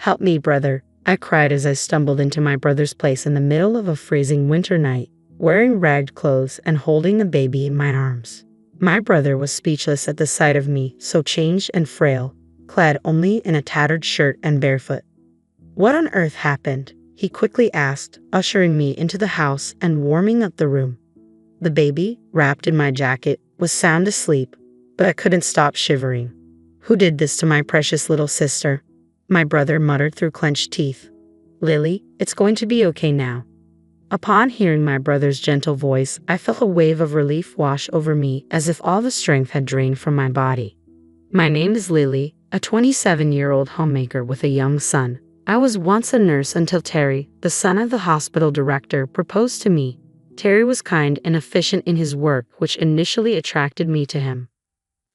"Help me, brother," I cried as I stumbled into my brother's place in the middle of a freezing winter night, wearing ragged clothes and holding a baby in my arms. My brother was speechless at the sight of me, so changed and frail, clad only in a tattered shirt and barefoot. "What on earth happened?" he quickly asked, ushering me into the house and warming up the room. The baby, wrapped in my jacket, was sound asleep, but I couldn't stop shivering. "Who did this to my precious little sister?" my brother muttered through clenched teeth. "Lily, it's going to be okay now." Upon hearing my brother's gentle voice, I felt a wave of relief wash over me, as if all the strength had drained from my body. "My name is Lily, a 27-year-old homemaker with a young son. I was once a nurse until Terry, the son of the hospital director, proposed to me." Terry was kind and efficient in his work, which initially attracted me to him.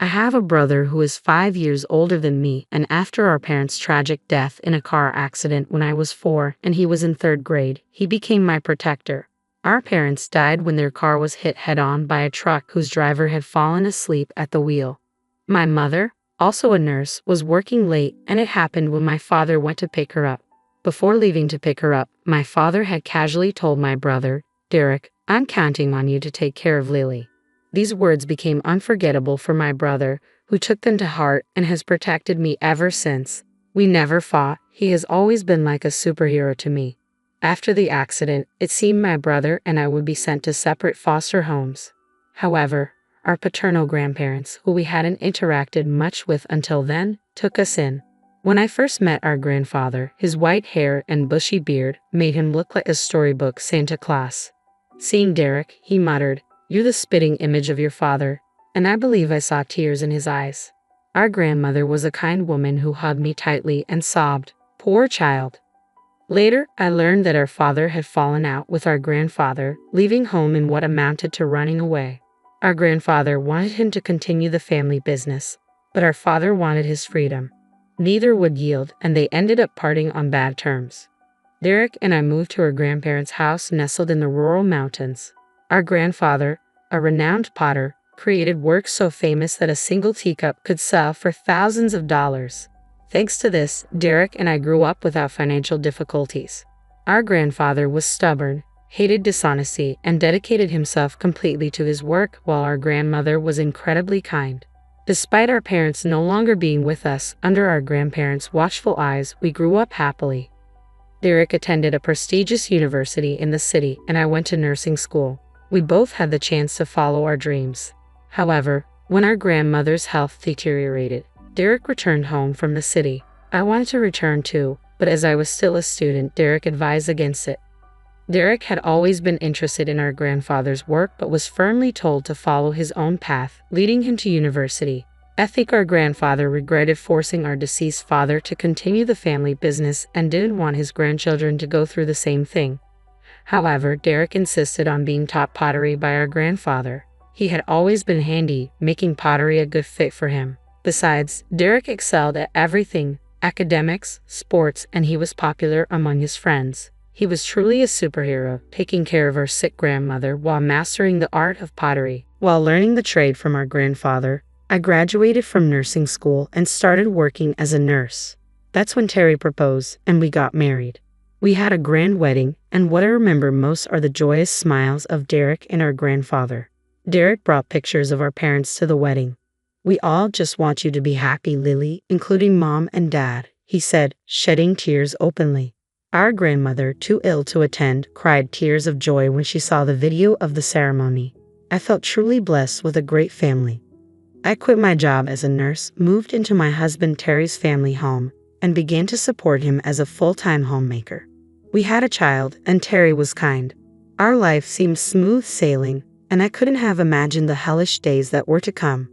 "I have a brother who is 5 years older than me, and after our parents' tragic death in a car accident when I was 4 and he was in 3rd grade, he became my protector. Our parents died when their car was hit head-on by a truck whose driver had fallen asleep at the wheel. My mother, also a nurse, was working late, and it happened when my father went to pick her up. Before leaving to pick her up, my father had casually told my brother, 'Derek, I'm counting on you to take care of Lily.' These words became unforgettable for my brother, who took them to heart and has protected me ever since. We never fought. He has always been like a superhero to me. After the accident, it seemed my brother and I would be sent to separate foster homes. However, our paternal grandparents, who we hadn't interacted much with until then, took us in. When I first met our grandfather, his white hair and bushy beard made him look like a storybook Santa Claus. Seeing Derek, he muttered, 'You're the spitting image of your father,' and I believe I saw tears in his eyes. Our grandmother was a kind woman who hugged me tightly and sobbed, 'Poor child.' Later, I learned that our father had fallen out with our grandfather, leaving home in what amounted to running away. Our grandfather wanted him to continue the family business, but our father wanted his freedom. Neither would yield, and they ended up parting on bad terms. Derek and I moved to our grandparents' house nestled in the rural mountains. Our grandfather, a renowned potter, created works so famous that a single teacup could sell for thousands of dollars. Thanks to this, Derek and I grew up without financial difficulties. Our grandfather was stubborn, hated dishonesty, and dedicated himself completely to his work, while our grandmother was incredibly kind. Despite our parents no longer being with us, under our grandparents' watchful eyes, we grew up happily. Derek attended a prestigious university in the city, and I went to nursing school. We both had the chance to follow our dreams. However, when our grandmother's health deteriorated, Derek returned home from the city. I wanted to return too, but as I was still a student, Derek advised against it. Derek had always been interested in our grandfather's work, but was firmly told to follow his own path, leading him to university. I think our grandfather regretted forcing our deceased father to continue the family business and didn't want his grandchildren to go through the same thing. However, Derek insisted on being taught pottery by our grandfather. He had always been handy, making pottery a good fit for him. Besides, Derek excelled at everything: academics, sports, and he was popular among his friends. He was truly a superhero, taking care of our sick grandmother while mastering the art of pottery. While learning the trade from our grandfather, I graduated from nursing school and started working as a nurse. That's when Terry proposed, and we got married. We had a grand wedding, and what I remember most are the joyous smiles of Derek and our grandfather. Derek brought pictures of our parents to the wedding. "We all just want you to be happy, Lily, including Mom and Dad," he said, shedding tears openly. Our grandmother, too ill to attend, cried tears of joy when she saw the video of the ceremony. I felt truly blessed with a great family. I quit my job as a nurse, moved into my husband Terry's family home, and began to support him as a full-time homemaker. We had a child, and Terry was kind. Our life seemed smooth sailing, and I couldn't have imagined the hellish days that were to come.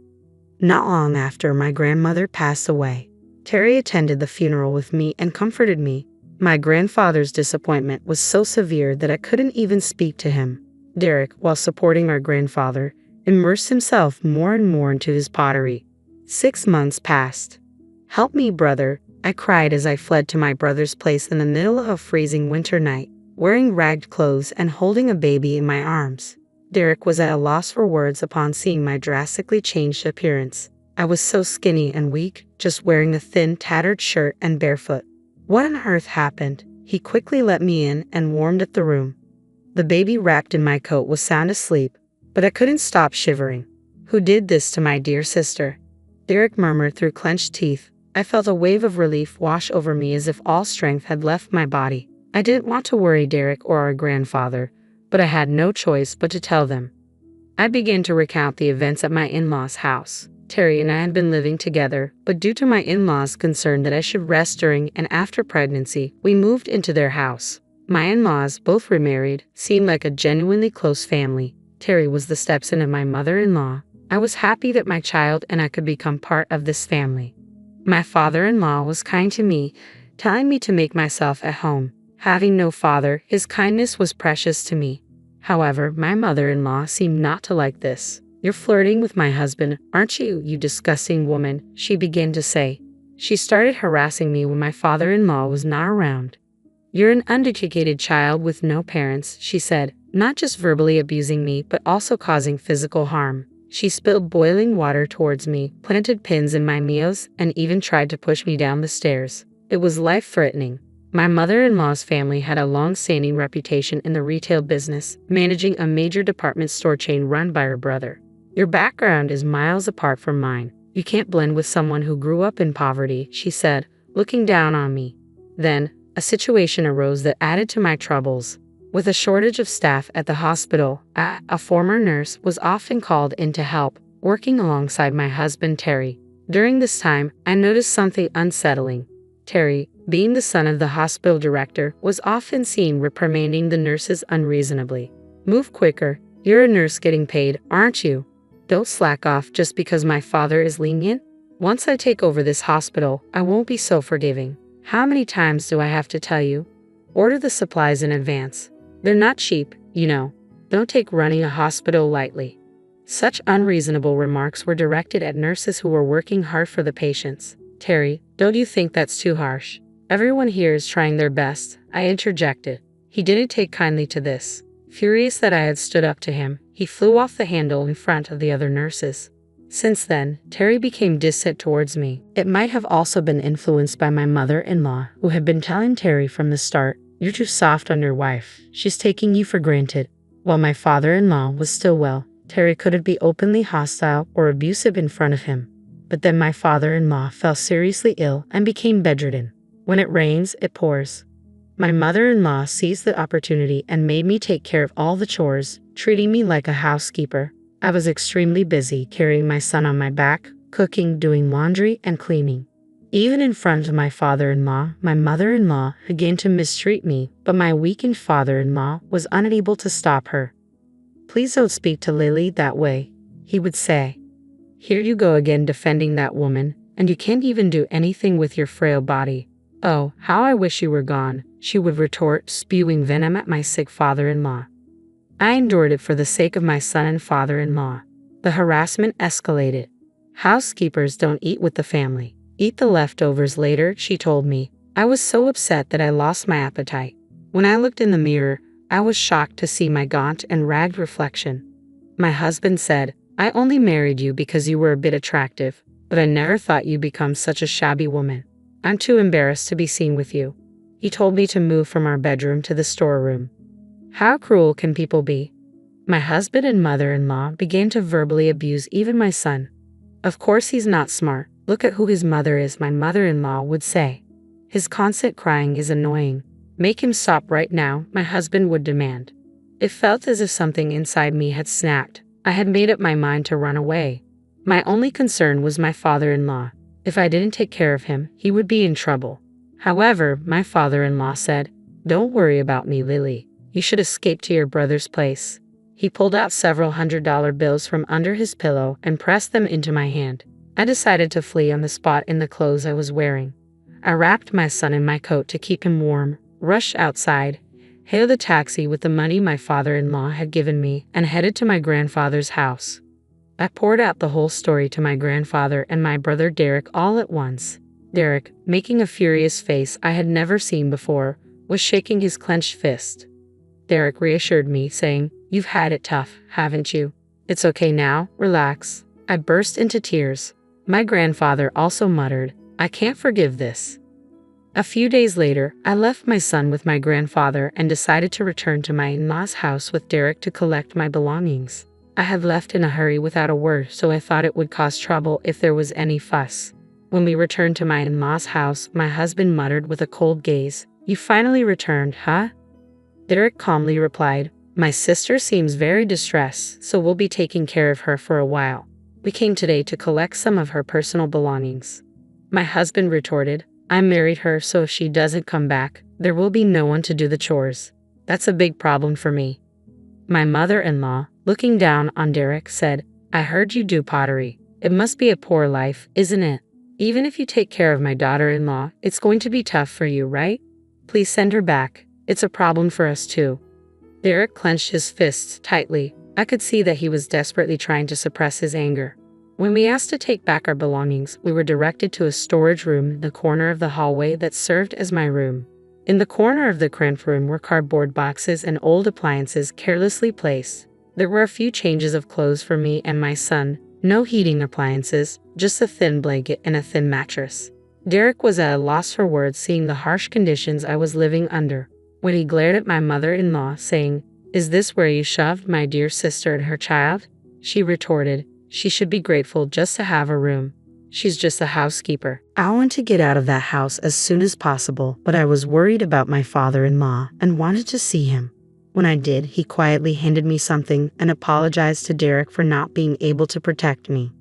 Not long after my grandmother passed away, Terry attended the funeral with me and comforted me. My grandfather's disappointment was so severe that I couldn't even speak to him. Derek, while supporting our grandfather, immersed himself more and more into his pottery. 6 months passed. "Help me, brother," I cried as I fled to my brother's place in the middle of a freezing winter night, wearing ragged clothes and holding a baby in my arms. Derek was at a loss for words upon seeing my drastically changed appearance. I was so skinny and weak, just wearing a thin, tattered shirt and barefoot. What on earth happened? He quickly let me in and warmed up the room. The baby wrapped in my coat was sound asleep, but I couldn't stop shivering. Who did this to my dear sister? Derek murmured through clenched teeth. I felt a wave of relief wash over me as if all strength had left my body. I didn't want to worry Derek or our grandfather, but I had no choice but to tell them. I began to recount the events at my in-laws' house. Terry and I had been living together, but due to my in-laws' concern that I should rest during and after pregnancy, we moved into their house. My in-laws, both remarried, seemed like a genuinely close family. Terry was the stepson of my mother-in-law. I was happy that my child and I could become part of this family. My father-in-law was kind to me, telling me to make myself at home. Having no father, his kindness was precious to me. However, my mother-in-law seemed not to like this. "You're flirting with my husband, aren't you, you disgusting woman?" she began to say. She started harassing me when my father-in-law was not around. "You're an uneducated child with no parents," she said, not just verbally abusing me but also causing physical harm. She spilled boiling water towards me, planted pins in my meals, and even tried to push me down the stairs. It was life-threatening. My mother-in-law's family had a long-standing reputation in the retail business, managing a major department store chain run by her brother. "Your background is miles apart from mine. You can't blend with someone who grew up in poverty," she said, looking down on me. Then, a situation arose that added to my troubles. With a shortage of staff at the hospital, a former nurse was often called in to help, working alongside my husband Terry. During this time, I noticed something unsettling. Terry, being the son of the hospital director, was often seen reprimanding the nurses unreasonably. "Move quicker. You're a nurse getting paid, aren't you? Don't slack off just because my father is lenient. Once I take over this hospital, I won't be so forgiving. How many times do I have to tell you? Order the supplies in advance. They're not cheap, you know. Don't take running a hospital lightly." Such unreasonable remarks were directed at nurses who were working hard for the patients. "Terry, don't you think that's too harsh? Everyone here is trying their best," I interjected. He didn't take kindly to this. Furious that I had stood up to him, he flew off the handle in front of the other nurses. Since then, Terry became distant towards me. It might have also been influenced by my mother-in-law, who had been telling Terry from the start, "You're too soft on your wife. She's taking you for granted." While my father-in-law was still well, Terry couldn't be openly hostile or abusive in front of him. But then my father-in-law fell seriously ill and became bedridden. When it rains, it pours. My mother-in-law seized the opportunity and made me take care of all the chores, treating me like a housekeeper. I was extremely busy carrying my son on my back, cooking, doing laundry, and cleaning. Even in front of my father-in-law, my mother-in-law began to mistreat me, but my weakened father-in-law was unable to stop her. "Please don't speak to Lily that way," he would say. "Here you go again defending that woman, and you can't even do anything with your frail body. Oh, how I wish you were gone," she would retort, spewing venom at my sick father-in-law. I endured it for the sake of my son and father-in-law. The harassment escalated. "Housekeepers don't eat with the family. Eat the leftovers later," she told me. I was so upset that I lost my appetite. When I looked in the mirror, I was shocked to see my gaunt and ragged reflection. My husband said, "I only married you because you were a bit attractive, but I never thought you'd become such a shabby woman. I'm too embarrassed to be seen with you." He told me to move from our bedroom to the storeroom. How cruel can people be? My husband and mother-in-law began to verbally abuse even my son. "Of course he's not smart. Look at who his mother is," my mother-in-law would say. "His constant crying is annoying. Make him stop right now," my husband would demand. It felt as if something inside me had snapped. I had made up my mind to run away. My only concern was my father-in-law. If I didn't take care of him, he would be in trouble. However, my father-in-law said, "Don't worry about me, Lily. You should escape to your brother's place." He pulled out several $100 bills from under his pillow and pressed them into my hand. I decided to flee on the spot in the clothes I was wearing. I wrapped my son in my coat to keep him warm, rushed outside, hailed a taxi with the money my father-in-law had given me, and headed to my grandfather's house. I poured out the whole story to my grandfather and my brother Derek all at once. Derek, making a furious face I had never seen before, was shaking his clenched fist. Derek reassured me, saying, "You've had it tough, haven't you? It's okay now, relax." I burst into tears. My grandfather also muttered, "I can't forgive this." A few days later, I left my son with my grandfather and decided to return to my in-laws' house with Derek to collect my belongings. I had left in a hurry without a word, so I thought it would cause trouble if there was any fuss. When we returned to my in-laws' house, my husband muttered with a cold gaze, "You finally returned, huh?" Derek calmly replied, "My sister seems very distressed, so we'll be taking care of her for a while. We came today to collect some of her personal belongings." My husband retorted, "I married her, so if she doesn't come back, there will be no one to do the chores. That's a big problem for me." My mother-in-law, looking down on Derek, said, "I heard you do pottery. It must be a poor life, isn't it? Even if you take care of my daughter-in-law, it's going to be tough for you, right? Please send her back. It's a problem for us too." Derek clenched his fists tightly. I could see that he was desperately trying to suppress his anger. When we asked to take back our belongings, we were directed to a storage room in the corner of the hallway that served as my room. In the corner of the cramped room were cardboard boxes and old appliances carelessly placed. There were a few changes of clothes for me and my son, no heating appliances, just a thin blanket and a thin mattress. Derek was at a loss for words, seeing the harsh conditions I was living under. When he glared at my mother-in-law, saying, "Is this where you shoved my dear sister and her child?" she retorted, "She should be grateful just to have a room. She's just a housekeeper." I wanted to get out of that house as soon as possible, but I was worried about my father-in-law and wanted to see him. When I did, he quietly handed me something and apologized to Derek for not being able to protect me.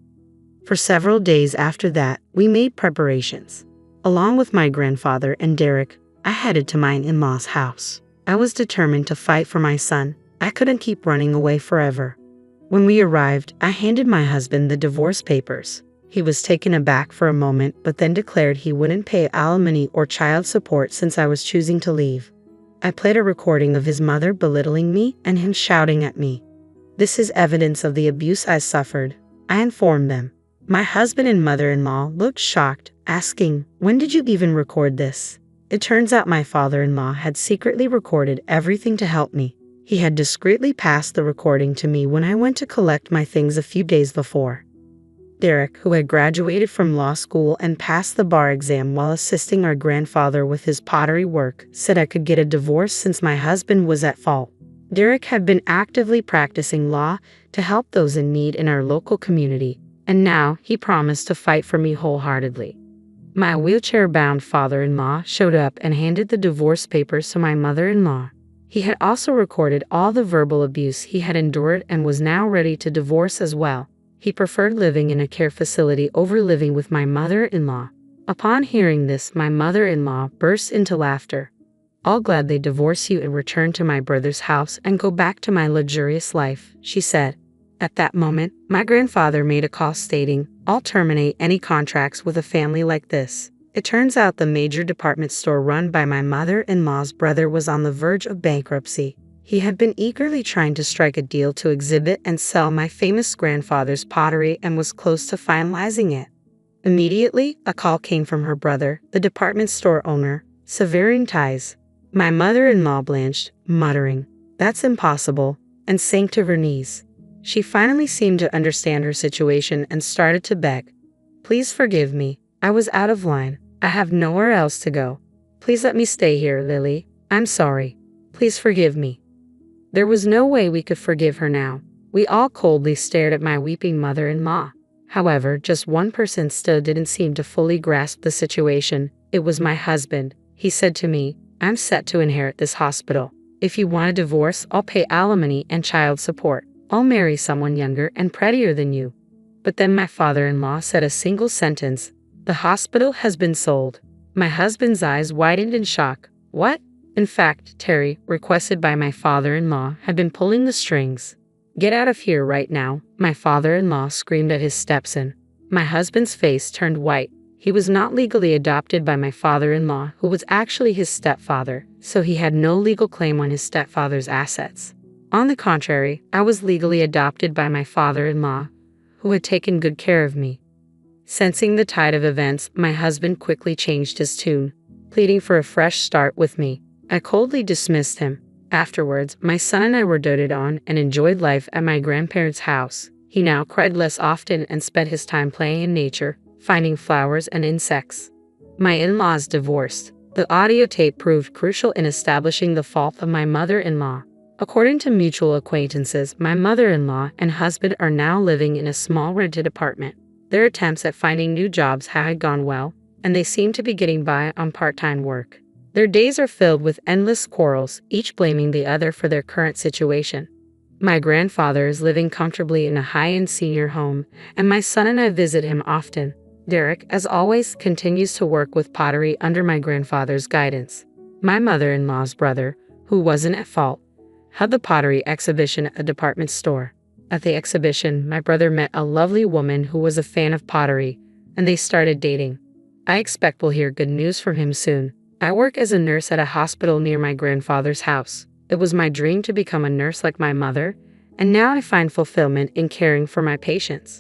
For several days after that, we made preparations. Along with my grandfather and Derek, I headed to my in-laws' house. I was determined to fight for my son. I couldn't keep running away forever. When we arrived, I handed my husband the divorce papers. He was taken aback for a moment, but then declared he wouldn't pay alimony or child support since I was choosing to leave. I played a recording of his mother belittling me and him shouting at me. "This is evidence of the abuse I suffered," I informed them. My husband and mother-in-law looked shocked, asking, "When did you even record this?" It turns out my father-in-law had secretly recorded everything to help me. He had discreetly passed the recording to me when I went to collect my things a few days before. Derek, who had graduated from law school and passed the bar exam while assisting our grandfather with his pottery work, said I could get a divorce since my husband was at fault. Derek had been actively practicing law to help those in need in our local community, and now he promised to fight for me wholeheartedly. My wheelchair-bound father-in-law showed up and handed the divorce papers to my mother-in-law. He had also recorded all the verbal abuse he had endured and was now ready to divorce as well. He preferred living in a care facility over living with my mother-in-law. Upon hearing this, my mother-in-law burst into laughter. "I'll gladly divorce you and return to my brother's house and go back to my luxurious life," she said. At that moment, my grandfather made a call stating, "I'll terminate any contracts with a family like this." It turns out the major department store run by my mother-in-law's brother was on the verge of bankruptcy. He had been eagerly trying to strike a deal to exhibit and sell my famous grandfather's pottery and was close to finalizing it. Immediately, a call came from her brother, the department store owner, severing ties. My mother-in-law blanched, muttering, "That's impossible," and sank to her knees. She finally seemed to understand her situation and started to beg. "Please forgive me. I was out of line. I have nowhere else to go. Please let me stay here, Lily. I'm sorry. Please forgive me." There was no way we could forgive her now. We all coldly stared at my weeping mother-in-law. However, just one person still didn't seem to fully grasp the situation. It was my husband. He said to me, "I'm set to inherit this hospital. If you want a divorce, I'll pay alimony and child support. I'll marry someone younger and prettier than you." But then my father-in-law said a single sentence, "The hospital has been sold." My husband's eyes widened in shock. What? In fact, Terry, requested by my father-in-law, had been pulling the strings. "Get out of here right now," my father-in-law screamed at his stepson. My husband's face turned white. He was not legally adopted by my father-in-law, who was actually his stepfather, so he had no legal claim on his stepfather's assets. On the contrary, I was legally adopted by my father-in-law, who had taken good care of me. Sensing the tide of events, my husband quickly changed his tune, pleading for a fresh start with me. I coldly dismissed him. Afterwards, my son and I were doted on and enjoyed life at my grandparents' house. He now cried less often and spent his time playing in nature, finding flowers and insects. My in-laws divorced, The audio tape proved crucial in establishing the fault of my mother-in-law. According to mutual acquaintances, my mother-in-law and husband are now living in a small rented apartment. Their attempts at finding new jobs had gone well, and they seem to be getting by on part-time work. Their days are filled with endless quarrels, each blaming the other for their current situation. My grandfather is living comfortably in a high-end senior home, and my son and I visit him often. Derek, as always, continues to work with pottery under my grandfather's guidance. My mother-in-law's brother, who wasn't at fault, had the pottery exhibition at a department store. At the exhibition, my brother met a lovely woman who was a fan of pottery, and they started dating. I expect we'll hear good news from him soon. I work as a nurse at a hospital near my grandfather's house. It was my dream to become a nurse like my mother, and now I find fulfillment in caring for my patients.